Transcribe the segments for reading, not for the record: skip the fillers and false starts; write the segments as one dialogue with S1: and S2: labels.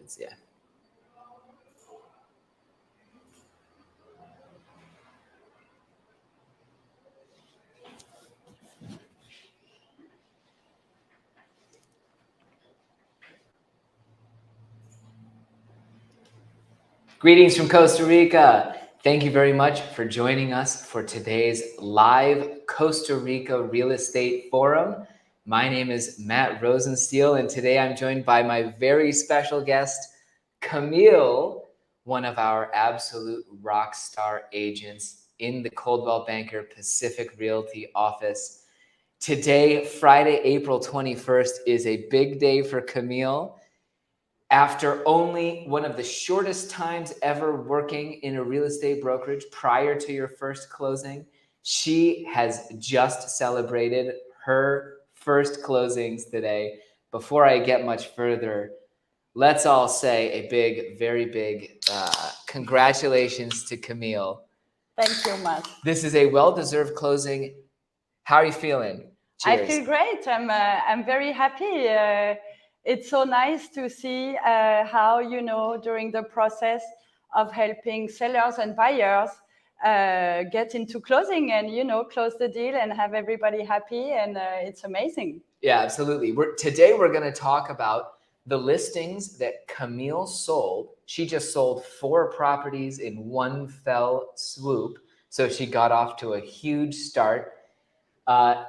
S1: seconds. Yeah. Greetings from Costa Rica. Thank you very much for joining us for today's live Costa Rica Real Estate Forum. My name is Matt Rosenstiel, and today I'm joined by my very special guest, Camille, one of our absolute rock star agents in the Coldwell Banker Pacific Realty office. Today, Friday, April 21st, is a big day for Camille. After only one of the shortest times ever working in a real estate brokerage prior to your first closing, she has just celebrated her first closings today. Before I get much further, let's all say a big, very big congratulations to Camille.
S2: Thank you, Matt.
S1: This is a well-deserved closing. How are you feeling? Cheers.
S2: I feel great. I'm very happy. It's so nice to see how, during the process of helping sellers and buyers get into closing and, close the deal and have everybody happy. And it's amazing.
S1: Yeah, absolutely. Today we're going to talk about the listings that Camille sold. She just sold 4 properties in one fell swoop. So she got off to a huge start.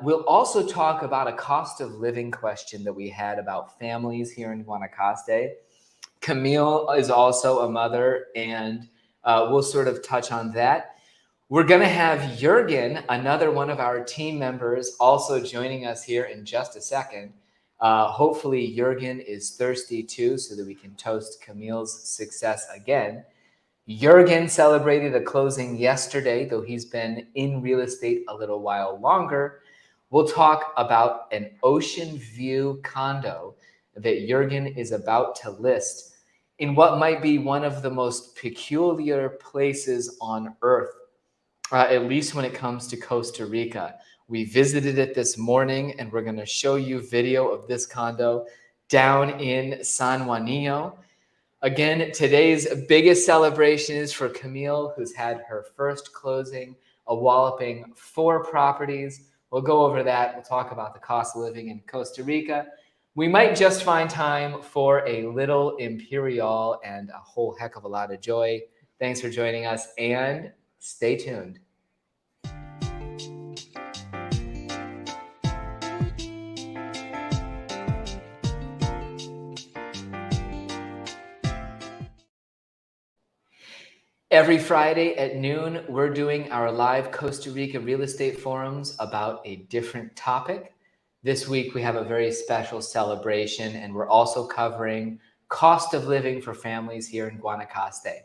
S1: We'll also talk about a cost of living question that we had about families here in Guanacaste. Camille is also a mother, and we'll sort of touch on that. We're going to have Jurgen, another one of our team members, also joining us here in just a second. Hopefully Jurgen is thirsty too, so that we can toast Camille's success again. Jurgen celebrated a closing yesterday, though he's been in real estate a little while longer. We'll talk about an ocean view condo that Jurgen is about to list in what might be one of the most peculiar places on earth, at least when it comes to Costa Rica. We visited it this morning, and we're going to show you video of this condo down in San Juanillo. Again, today's biggest celebration is for Camille, who's had her first closing, a walloping 4 properties. We'll go over that. We'll talk about the cost of living in Costa Rica. We might just find time for a little Imperial and a whole heck of a lot of joy. Thanks for joining us, and stay tuned. Every Friday at noon, we're doing our live Costa Rica real estate forums about a different topic. This week, we have a very special celebration, and we're also covering cost of living for families here in Guanacaste.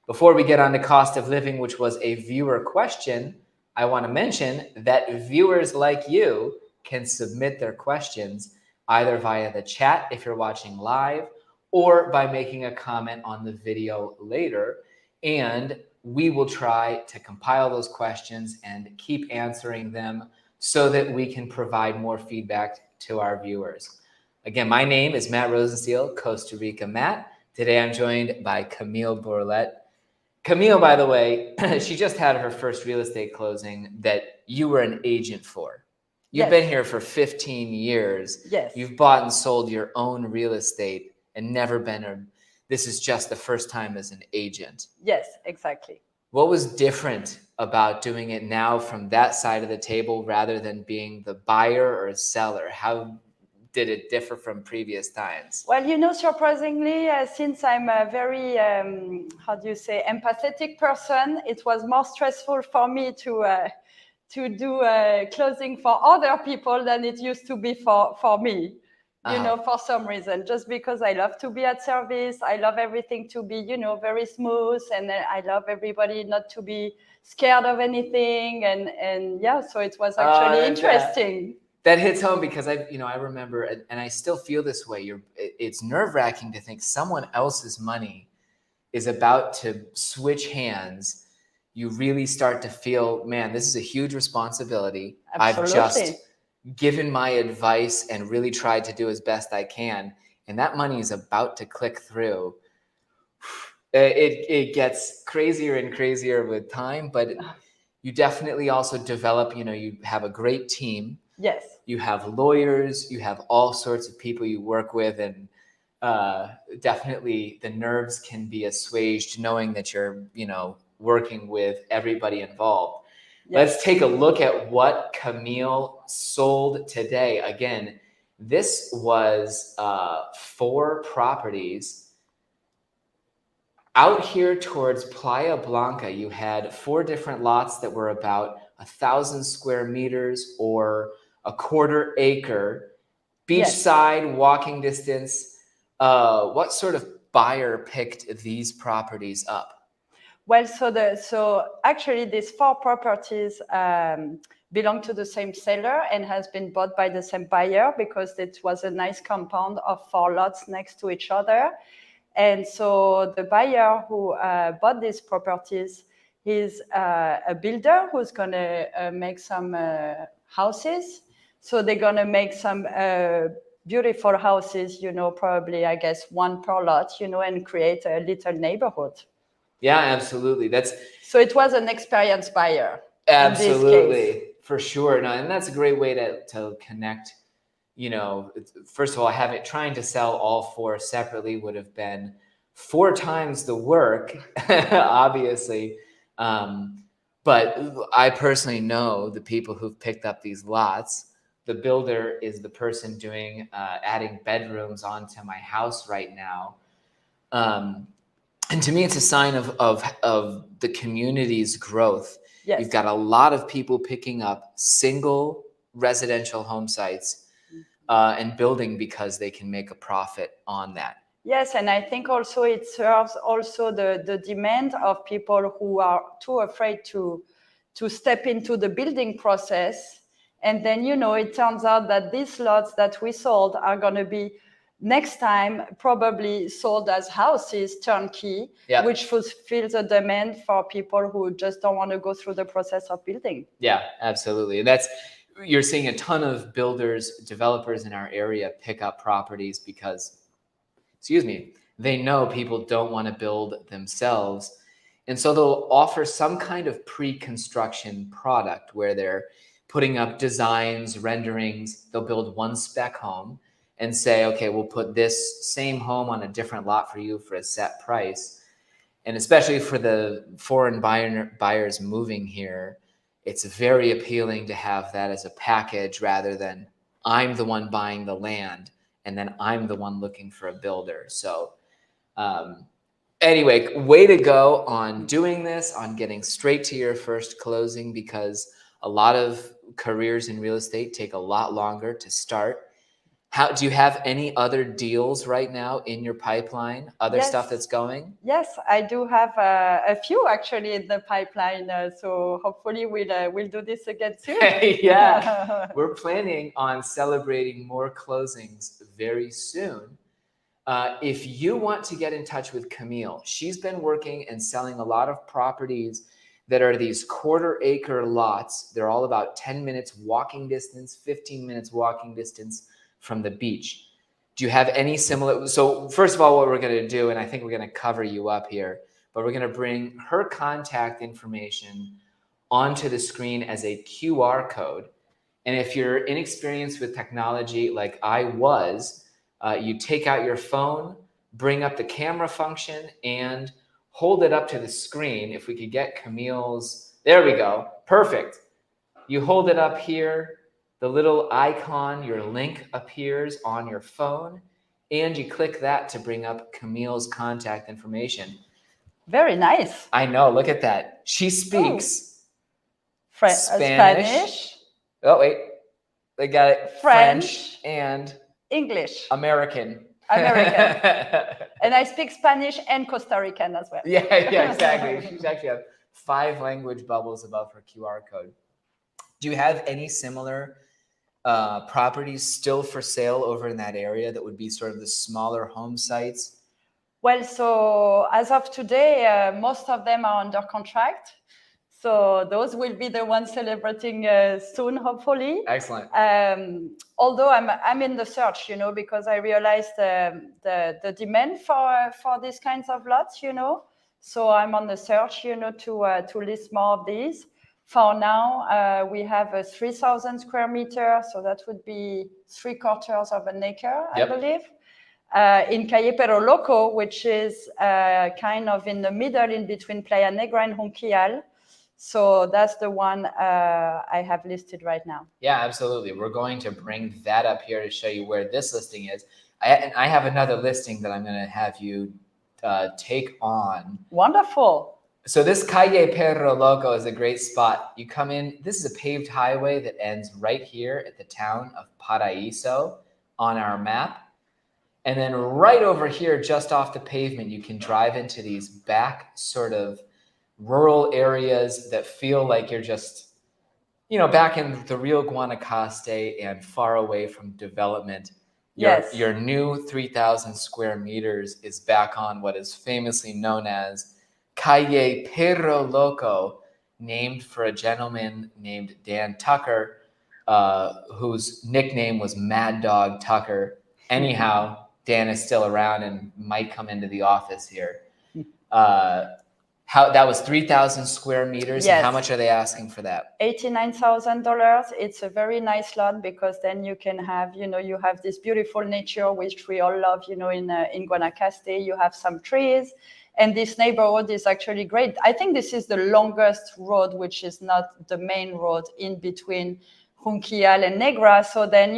S1: Before we get on to cost of living, which was a viewer question, I want to mention that viewers like you can submit their questions either via the chat if you're watching live, or by making a comment on the video later. And we will try to compile those questions and keep answering them so that we can provide more feedback to our viewers. Again, my name is Matt Rosenstiel, Costa Rica Matt. Today I'm joined by Camille Bourlette. Camille, by the way, she just had her first real estate closing that you were an agent for. You've been here for 15 years.
S2: Yes.
S1: You've bought and sold your own real estate and never been this is just the first time as an agent.
S2: Yes, exactly.
S1: What was different about doing it now from that side of the table rather than being the buyer or seller? How did it differ from previous times?
S2: Well, surprisingly, since I'm a very, empathetic person, it was more stressful for me to do a closing for other people than it used to be for me. For some reason, just because I love to be at service. I love everything to be, very smooth. And I love everybody not to be scared of anything. And yeah, so it was actually interesting.
S1: That hits home because I remember, and I still feel this way. It's nerve-wracking to think someone else's money is about to switch hands. You really start to feel, man, this is a huge responsibility.
S2: Absolutely.
S1: I've just given my advice and really tried to do as best I can. and that money is about to click through, it gets crazier and crazier with time. But you definitely also develop, you have a great team.
S2: Yes.
S1: You have lawyers, you have all sorts of people you work with, and definitely the nerves can be assuaged knowing that you're, working with everybody involved. Yes. Let's take a look at what Camille sold today. Again, this was 4 properties. Out here towards Playa Blanca, you had 4 different lots that were about 1,000 square meters or a 1/4 acre, beachside, yes. Walking distance. What sort of buyer picked these properties up?
S2: Well, so actually these 4 properties belong to the same seller and has been bought by the same buyer because it was a nice compound of 4 lots next to each other. And so the buyer who bought these properties is a builder who's going to make some houses. So they're going to make some beautiful houses, probably, I guess, 1 per lot, and create a little neighborhood.
S1: Yeah, absolutely.
S2: So it was an experienced buyer.
S1: Absolutely, for sure. No, and that's a great way to connect. First of all, trying to sell all 4 separately would have been 4 times the work, obviously. But I personally know the people who've picked up these lots. The builder is the person doing adding bedrooms onto my house right now. And to me, it's a sign of the community's growth. Yes. You've got a lot of people picking up single residential home sites and building because they can make a profit on that.
S2: Yes, and I think also it serves also the demand of people who are too afraid to step into the building process. And then, it turns out that these lots that we sold are going to be next time probably sold as houses turnkey, yep. Which fulfills a demand for people who just don't want to go through the process of building.
S1: Yeah, absolutely. And you're seeing a ton of builders, developers in our area pick up properties because, they know people don't want to build themselves. And so they'll offer some kind of pre-construction product where they're putting up designs, renderings. They'll build 1 spec home and say, okay, we'll put this same home on a different lot for you for a set price. And especially for the foreign buyers moving here, it's very appealing to have that as a package rather than I'm the one buying the land and then I'm the one looking for a builder. So anyway, way to go on doing this, on getting straight to your first closing, because a lot of careers in real estate take a lot longer to start. Do you have any other deals right now in your pipeline? Other stuff that's going?
S2: Yes, I do have a few actually in the pipeline. So hopefully we'll do this again soon.
S1: Yeah, we're planning on celebrating more closings very soon. If you want to get in touch with Camille, she's been working and selling a lot of properties that are these 1/4 acre lots. They're all about 10 minutes walking distance, 15 minutes walking distance from the beach. Do you have any similar? So first of all, what we're going to do, and I think we're going to cover you up here, but we're going to bring her contact information onto the screen as a QR code. And if you're inexperienced with technology like I was, you take out your phone, bring up the camera function, and hold it up to the screen. If we could get Camille's, there we go, perfect. You hold it up here. The little icon, your link appears on your phone, and you click that to bring up Camille's contact information.
S2: Very nice.
S1: I know, look at that. She speaks Spanish. Oh, wait. They got it. French and
S2: English.
S1: American.
S2: And I speak Spanish and Costa Rican as well.
S1: Yeah, exactly. She's actually have 5 language bubbles above her QR code. Do you have any similar properties still for sale over in that area that would be sort of the smaller home sites?
S2: Well, so as of today, most of them are under contract. So those will be the ones celebrating soon, hopefully.
S1: Excellent.
S2: Although I'm in the search, because I realized the demand for these kinds of lots, So I'm on the search, to list more of these. For now, we have a 3,000 square meter, so that would be 3/4 of an acre, I believe. In Calle Perro Loco, which is kind of in the middle in between Playa Negra and Junquial. So that's the one I have listed right now.
S1: Yeah, absolutely. We're going to bring that up here to show you where this listing is. I have another listing that I'm going to have you take on.
S2: Wonderful.
S1: So this Calle Perro Loco is a great spot. You come in, this is a paved highway that ends right here at the town of Paraíso on our map. And then right over here, just off the pavement, you can drive into these back sort of rural areas that feel like you're just, back in the real Guanacaste and far away from development. Your new 3,000 square meters is back on what is famously known as Calle Perro Loco, named for a gentleman named Dan Tucker, whose nickname was Mad Dog Tucker. Anyhow, Dan is still around and might come into the office here. That was 3,000 square meters.
S2: Yes.
S1: And how much are they asking for that?
S2: $89,000. It's a very nice lot because then you can have, you have this beautiful nature, which we all love, in Guanacaste. You have some trees. And this neighborhood is actually great. I think this is the longest road, which is not the main road in between Junquial and Negra. So then,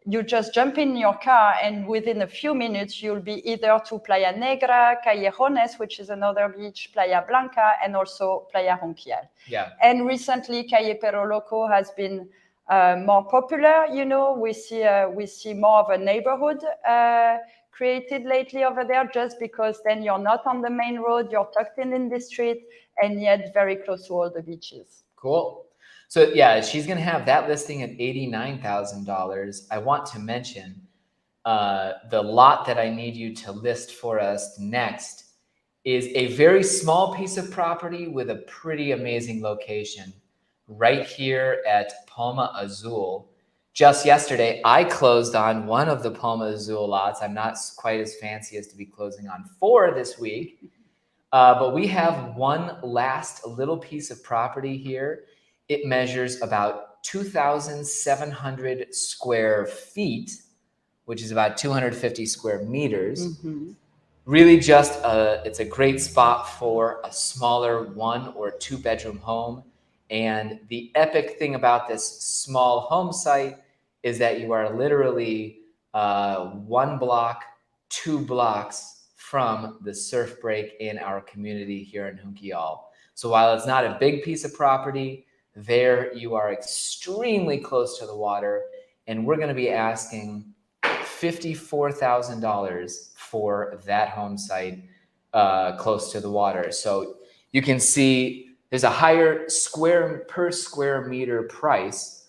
S2: you just jump in your car and within a few minutes, you'll be either to Playa Negra, Callejones, which is another beach, Playa Blanca, and also Playa Junquial.
S1: Yeah.
S2: And recently, Calle Perro Loco has been more popular. We see more of a neighborhood created lately over there, just because then you're not on the main road, you're tucked in the street, and yet very close to all the beaches.
S1: Cool. So yeah, she's going to have that listing at $89,000. I want to mention the lot that I need you to list for us next is a very small piece of property with a pretty amazing location right here at Palma Azul. Just yesterday, I closed on one of the Palma Azul lots. I'm not quite as fancy as to be closing on 4 this week, but we have one last little piece of property here. It measures about 2,700 square feet, which is about 250 square meters.
S2: Mm-hmm.
S1: Really just, it's a great spot for a smaller 1 or 2 bedroom home. And the epic thing about this small home site is that you are literally 1 block, 2 blocks from the surf break in our community here in Junquial. So while it's not a big piece of property, there you are extremely close to the water, and we're going to be asking $54,000 for that home site close to the water. So you can see there's a higher per square meter price.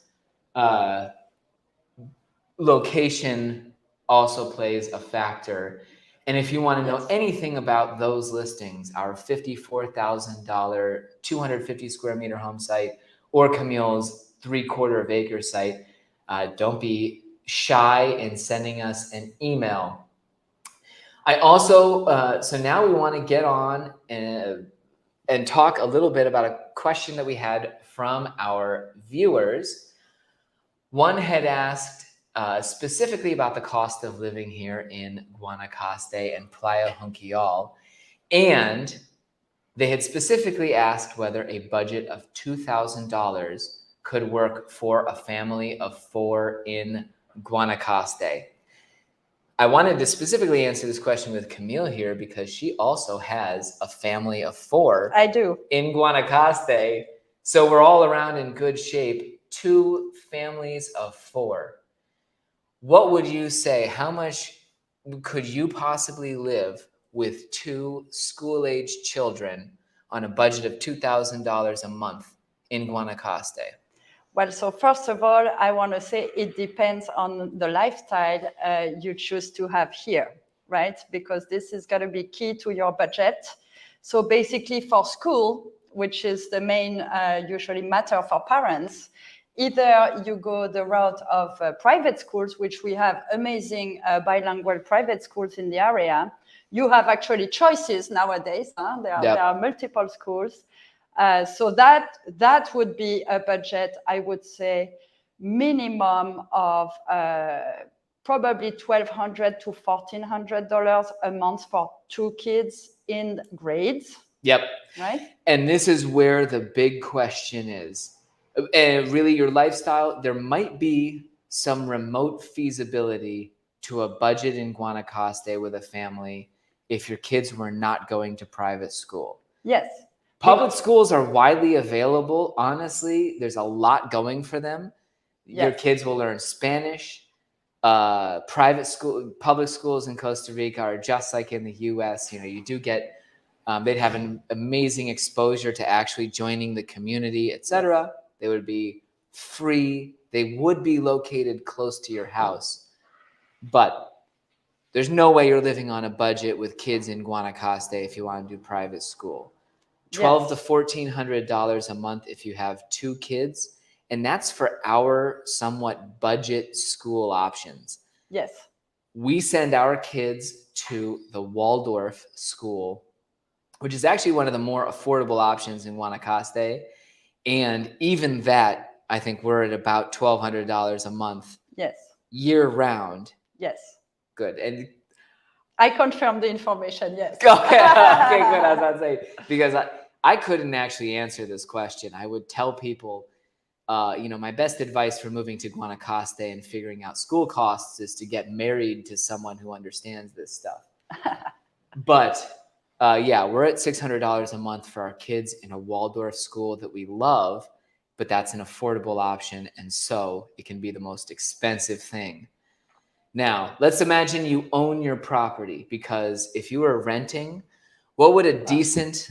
S1: Location also plays a factor. And if you want to know anything about those listings, our $54,000 250 square meter home site or Camille's 3/4 acre site, don't be shy in sending us an email. I also, so now we want to get on and talk a little bit about a question that we had from our viewers. One had asked specifically about the cost of living here in Guanacaste and Playa Junquial, and they had specifically asked whether a budget of $2,000 could work for a family of 4 in Guanacaste. I wanted to specifically answer this question with Camille here because she also has a family of 4.
S2: I do.
S1: In Guanacaste. So we're all around in good shape. 2 families of 4. What would you say? How much could you possibly live with 2 school-age children on a budget of $2,000 a month in Guanacaste?
S2: Well, so first of all, I want to say it depends on the lifestyle you choose to have here, right? Because this is going to be key to your budget. So basically for school, which is the main usually matter for parents. Either you go the route of private schools, which we have amazing bilingual private schools in the area. You have actually choices nowadays. There are multiple schools. So that would be a budget, I would say, minimum of probably $1,200 to $1,400 a month for 2 kids in grades.
S1: Yep.
S2: Right.
S1: And this is where the big question is. And really your lifestyle, there might be some remote feasibility to a budget in Guanacaste with a family if your kids were not going to private school.
S2: Yes.
S1: Public schools are widely available. Honestly, there's a lot going for them. Yes. Your kids will learn Spanish. Public schools in Costa Rica are just like in the US. You do get, they'd have an amazing exposure to actually joining the community, etc. They would be free. They would be located close to your house. But there's no way you're living on a budget with kids in Guanacaste if you want to do private school. $1,200 to $1,400 a month if you have 2 kids. And that's for our somewhat budget school options.
S2: Yes.
S1: We send our kids to the Waldorf school, which is actually one of the more affordable options in Guanacaste. And even that, I think we're at about $1,200 a month.
S2: Yes.
S1: Year round.
S2: Yes.
S1: Good. And
S2: I confirm the information, yes.
S1: Okay, good. I was about to say, because I couldn't actually answer this question. I would tell people, my best advice for moving to Guanacaste and figuring out school costs is to get married to someone who understands this stuff. But we're at $600 a month for our kids in a Waldorf school that we love, but that's an affordable option. And so it can be the most expensive thing. Now, let's imagine you own your property, because if you were renting, what would a decent,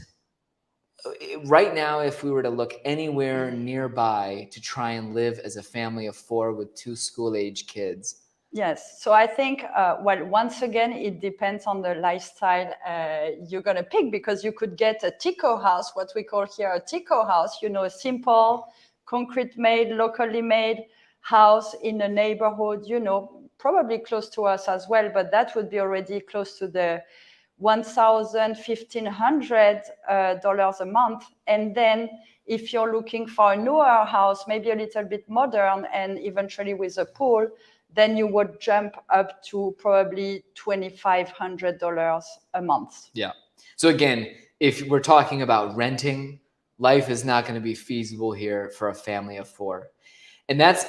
S1: right now, if we were to look anywhere nearby to try and live as a family of 4 with 2 school-age kids?
S2: Yes. So I think, once again, it depends on the lifestyle you're going to pick, because you could get a Tico house, what we call here a Tico house, a simple, concrete-made, locally made house in a neighborhood, probably close to us as well, but that would be already close to the $1,000, $1,500 a month. And then if you're looking for a newer house, maybe a little bit modern and eventually with a pool, then you would jump up to probably $2,500 a month. Yeah.
S1: So again, if we're talking about renting, life is not going to be feasible here for a family of 4. And that's,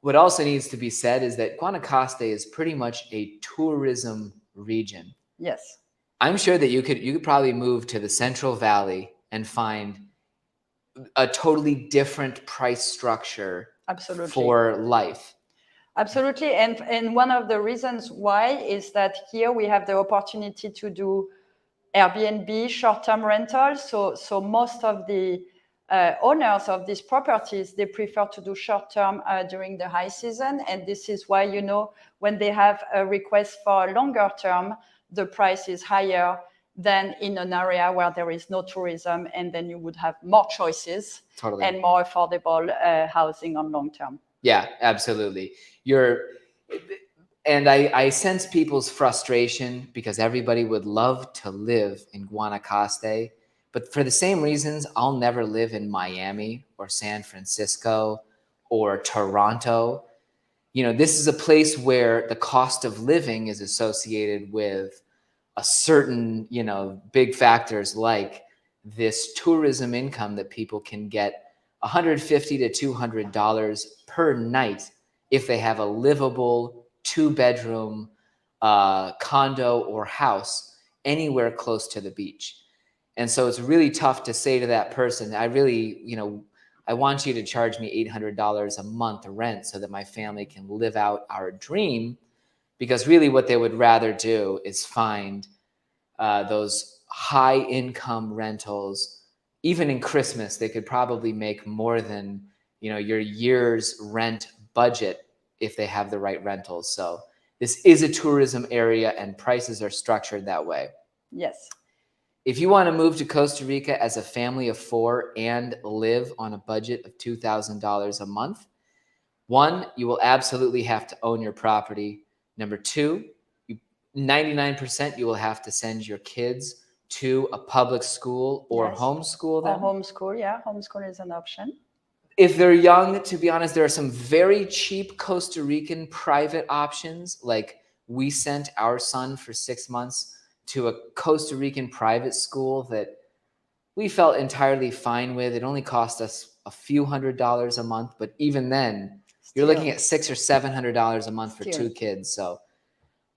S1: what also needs to be said is that Guanacaste is pretty much a tourism region.
S2: Yes.
S1: I'm sure that you could probably move to the Central Valley and find a totally different price structure.
S2: Absolutely.
S1: For life.
S2: Absolutely. And one of the reasons why is that here we have the opportunity to do Airbnb, short-term rentals. So most of the owners of these properties, they prefer to do short-term during the high season. And this is why, when they have a request for a longer term, the price is higher than in an area where there is no tourism, and then you would have more choices. Totally. And more affordable housing on long term.
S1: Yeah, absolutely. I sense people's frustration, because everybody would love to live in Guanacaste, but for the same reasons, I'll never live in Miami or San Francisco or Toronto. This is a place where the cost of living is associated with a certain, big factors like this tourism income that people can get $150 to $200 per night if they have a livable 2-bedroom condo or house anywhere close to the beach. And so it's really tough to say to that person, I really, I want you to charge me $800 a month rent so that my family can live out our dream, because really what they would rather do is find those high income rentals. Even in Christmas, they could probably make more than, your year's rent budget if they have the right rentals. So this is a tourism area and prices are structured that way.
S2: Yes.
S1: If you want to move to Costa Rica as a family of 4 and live on a budget of $2,000 a month, 1, you will absolutely have to own your property. Number 2, 99% you will have to send your kids to a public school or homeschool them.
S2: Or homeschool, yeah. Homeschool is an option.
S1: If they're young, to be honest, there are some very cheap Costa Rican private options. Like we sent our son for 6 months to a Costa Rican private school that we felt entirely fine with. It only cost us a few $100s a month, but even then, you're looking at $600 or $700 a month for 2 kids. So,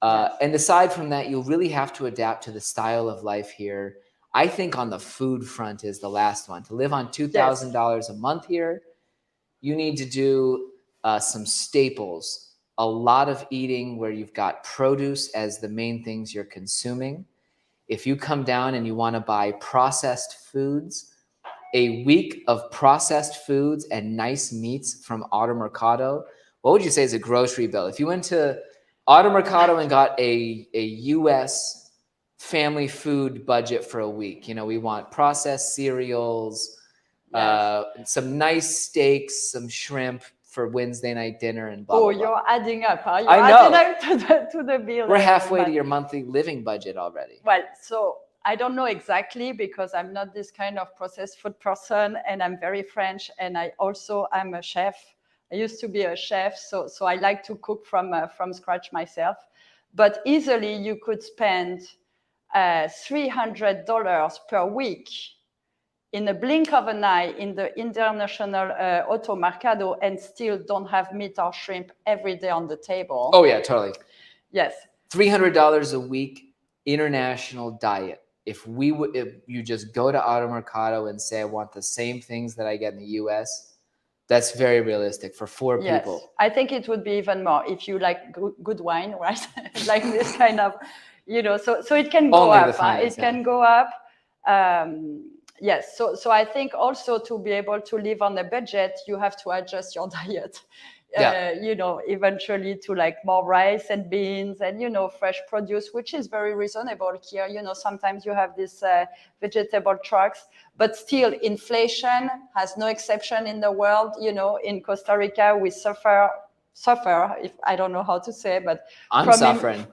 S1: and aside from that, you'll really have to adapt to the style of life here. I think on the food front is the last one. To live on $2,000 a month here, you need to do some staples, a lot of eating where you've got produce as the main things you're consuming. If you come down and you want to buy processed foods, a week of processed foods and nice meats from Automercado, what would you say is a grocery bill? If you went to Automercado and got a U.S. family food budget for a week, we want processed cereals, some nice steaks, some shrimp for Wednesday night dinner, and blah, blah, blah.
S2: You're adding up, huh? You're
S1: I know.
S2: adding up to the bill.
S1: We're halfway to your monthly living budget already.
S2: Well, so I don't know exactly because I'm not this kind of processed food person, and I'm very French, and I'm a chef. I used to be a chef, so I like to cook from scratch myself. But easily you could spend $300 per week in a blink of an eye in the international Automercado and still don't have meat or shrimp every day on the table.
S1: Oh yeah, totally.
S2: Yes.
S1: $300 a week, international diet. If you just go to Automercado and say, I want the same things that I get in the US, that's very realistic for 4 people.
S2: I think it would be even more if you like good wine, right? Like this kind of, so it can go up. It can go up. Yes. So I think also to be able to live on a budget, you have to adjust your diet. Eventually to like more rice and beans and, fresh produce, which is very reasonable here. Sometimes you have these vegetable trucks, but still inflation has no exception in the world. In Costa Rica, we suffer, if I don't know how to say, but
S1: I'm suffering.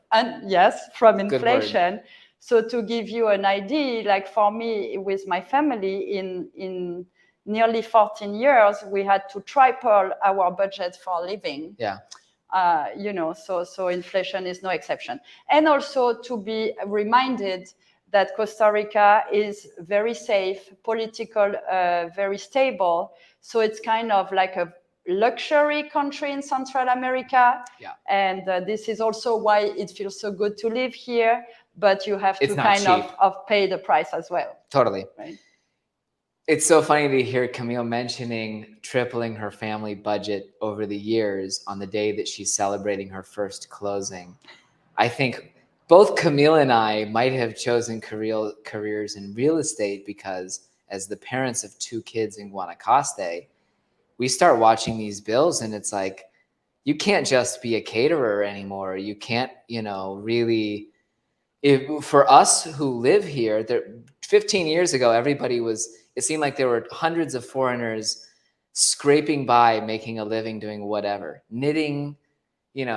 S2: From inflation. So to give you an idea, like for me, with my family in nearly 14 years, we had to triple our budget for living.
S1: Yeah.
S2: So inflation is no exception. And also to be reminded that Costa Rica is very safe, political, very stable. So it's kind of like a luxury country in Central America.
S1: Yeah.
S2: And this is also why it feels so good to live here, but you have to kind of pay the price as well.
S1: Totally.
S2: Right?
S1: It's so funny to hear Camille mentioning tripling her family budget over the years on the day that she's celebrating her first closing. I think both Camille and I might have chosen careers in real estate because as the parents of 2 kids in Guanacaste, we start watching these bills and it's like, you can't just be a caterer anymore. You can't, really... for us who live here, 15 years ago, it seemed like there were hundreds of foreigners scraping by, making a living, doing whatever, knitting,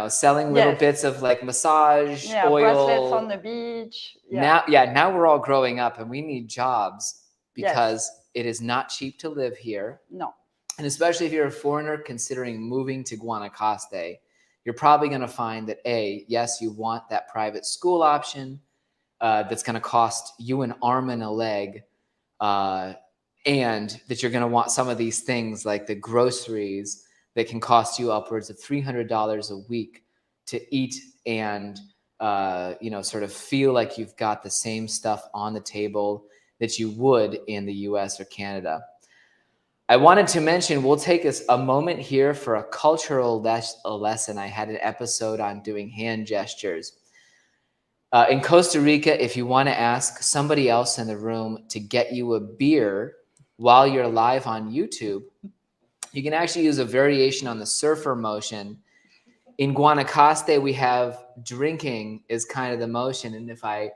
S1: selling little bits of like massage oil.
S2: Bracelets on the beach.
S1: Now we're all growing up and we need jobs because it is not cheap to live here.
S2: No.
S1: And especially if you're a foreigner considering moving to Guanacaste, you're probably going to find that yes, you want that private school option that's going to cost you an arm and a leg, and that you're going to want some of these things like the groceries that can cost you upwards of $300 a week to eat and sort of feel like you've got the same stuff on the table that you would in the US or Canada. I wanted to mention, we'll take a moment here for a cultural lesson. I had an episode on doing hand gestures. In Costa Rica, if you want to ask somebody else in the room to get you a beer while you're live on YouTube, you can actually use a variation on the surfer motion. In Guanacaste, we have drinking is kind of the motion. And if I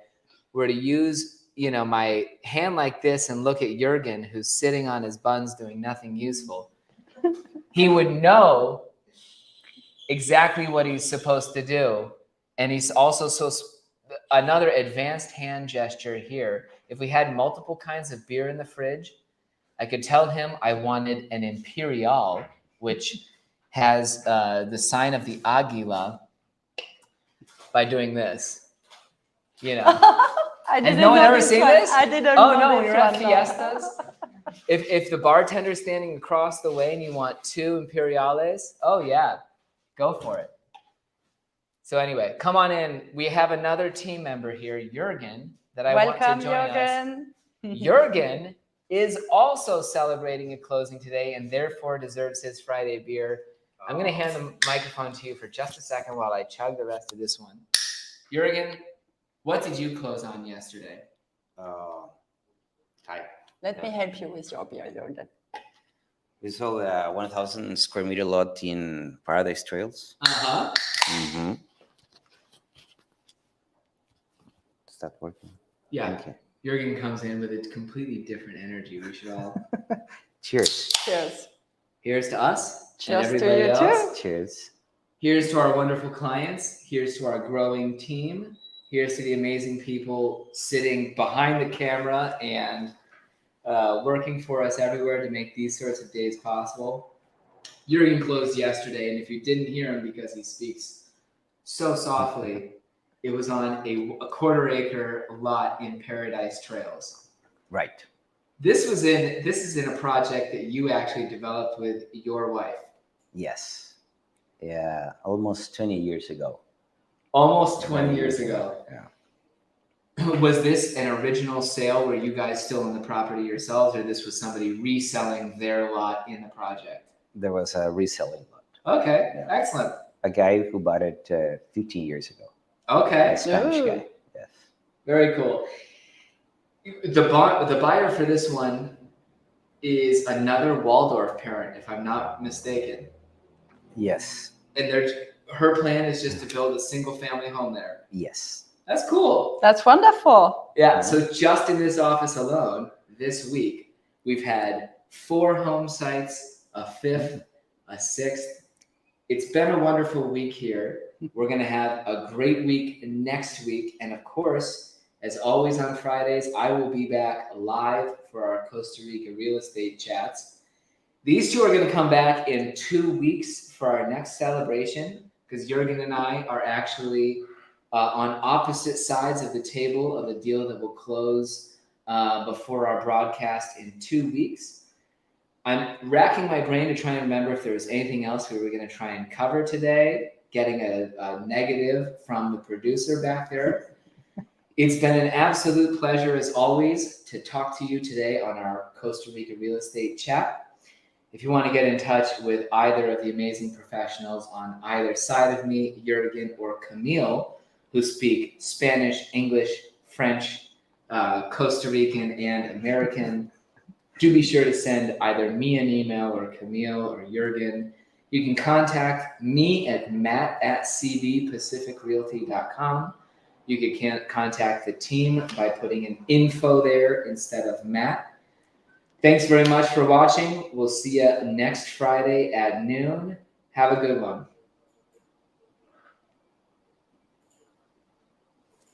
S1: were to use my hand like this and look at Jurgen, who's sitting on his buns doing nothing useful, he would know exactly what he's supposed to do. And he's also another advanced hand gesture here. If we had multiple kinds of beer in the fridge, I could tell him I wanted an Imperial, which has the sign of the Águila, by doing this. Has no one ever seen this?
S2: I didn't
S1: Oh,
S2: know
S1: no,
S2: this
S1: we were at
S2: one,
S1: fiestas. If the bartender's standing across the way and you want 2 Imperiales, oh yeah, go for it. So anyway, come on in. We have another team member here, Jurgen, that I want to join
S2: Jurgen.
S1: us. Jurgen is also celebrating a closing today and therefore deserves his Friday beer. I'm going to hand the microphone to you for just a second while I chug the rest of this one. Jurgen, what did you close on yesterday?
S3: Hi.
S2: Let me help you with your beer, Jurgen.
S3: We sold a 1,000 square meter lot in Paradise Trails.
S1: Uh-huh.
S3: Mm-hmm. Is that working?
S1: Yeah.
S3: Okay.
S1: Jurgen comes in with a completely different energy. We should all...
S3: Cheers.
S2: Cheers.
S1: Here's to us.
S2: Cheers
S1: and
S2: to
S1: everybody
S2: you
S1: else.
S2: too.
S3: Cheers.
S1: Here's to our wonderful clients. Here's to our growing team. Here's to the amazing people sitting behind the camera and working for us everywhere to make these sorts of days possible. Jurgen closed yesterday, and if you didn't hear him because he speaks so softly, it was on a 1/4 acre lot in Paradise Trails.
S3: Right.
S1: This is in a project that you actually developed with your wife.
S3: Yes. Yeah, almost 20 years ago.
S1: Almost 20 years ago.
S3: Yeah.
S1: Was this an original sale? Were you guys still in the property yourselves, or this was somebody reselling their lot in the project?
S3: There was a reselling lot.
S1: Okay,
S3: Yeah.
S1: excellent.
S3: A guy who bought it 15 years ago.
S1: Okay,
S3: A Spanish
S2: Ooh.
S3: guy. Yes.
S1: very cool. The buyer for this one is another Waldorf parent, if I'm not mistaken.
S3: Yes.
S1: And her plan is just to build a single family home there.
S3: Yes.
S1: That's cool.
S2: That's wonderful.
S1: Yeah, so just in this office alone, this week, we've had 4 home sites, a 5th, a 6th. It's been a wonderful week here. We're going to have a great week next week. And of course, as always on Fridays, I will be back live for our Costa Rica real estate chats. These two are going to come back in 2 weeks for our next celebration, because Jurgen and I are actually on opposite sides of the table of a deal that will close before our broadcast in 2 weeks. I'm racking my brain to try and remember if there was anything else we were going to try and cover today, getting a negative from the producer back there. It's been an absolute pleasure, as always, to talk to you today on our Costa Rica real estate chat. If you want to get in touch with either of the amazing professionals on either side of me, Jurgen or Camille, who speak Spanish, English, French, Costa Rican, and American, do be sure to send either me an email or Camille or Jurgen. You can contact me at matt@cbpacificrealty.com. You can contact the team by putting an info there instead of Matt. Thanks very much for watching. We'll see you next Friday at noon. Have a good one.